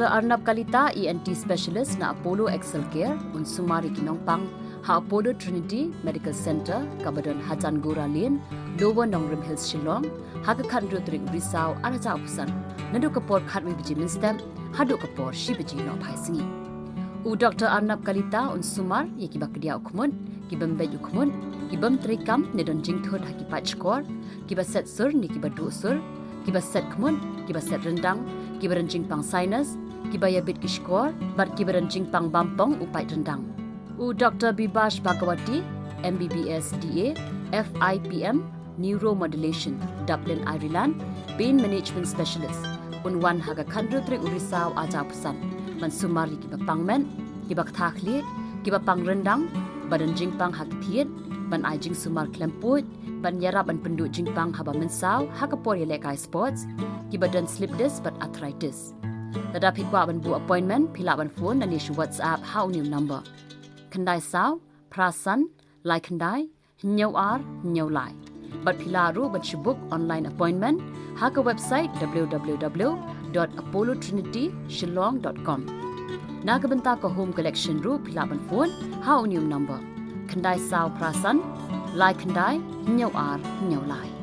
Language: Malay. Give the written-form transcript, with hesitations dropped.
Dr. Arnab Kalita, ENT Specialist na Apollo Excel Care, un sumari kinongpang, ha Apollo Trinity Medical Center, Kabadan Hajan Gora Lane, Lower Nongrim Hills, Shillong, Hakakan Rutrik Risau, Araja Upusan, Nadu Kapor Katwi Biji Minstem, Hadu Kapor Shibiji no Paisingi. U Dr. Arnab Kalita, un sumar, Yakiba Kedia Ukmun, Kibam Bed Ukmun, Kibam Trikam, Nedon Jingthod Hakipat Skor, Kiba Set Sur, Nikiba Du Sur, Kiba Set Kmun, Kiba Set Rendang, Kiba Rencing Pang Sinus, Kiba Yabit Kishkor, Bat Kiba Rencing Pang Bampong Upai Rendang. U Dr. Bibash Bhagawati, MBBS DA, FIPM, Neuromodulation, Dublin, Ireland, Pain Management Specialist, Unwan Haga Kandrutri Urisau Ajapusan, Mansumari Kiba Pangmen, Kiba Kthakli, Kiba Pang Rendang, Badan Jingpang Hakitiet, Ban Ajing Sumar Klemput, Ban Yarab and Pendu Jingpang Haba Mensau, Hakapor Yelekai Sports, Kiba Dan Slip Disc but Arthritis. Tadap Hikwa Ban Bu Appointment, Pilaban Phone and issue WhatsApp How New Number. Kandai Sao, Prasan, Lai Kandai, Nyau Ar, Nyau Lai. But Pilaru but Shibuk online appointment, Haka website www.apollotrinity.shillong.com. Nagabanta ko home collection ru Pilaban phone, How New Number. Kandai Sao Prasan, Lai Kandai, Nyau Ar, Nyau Lai.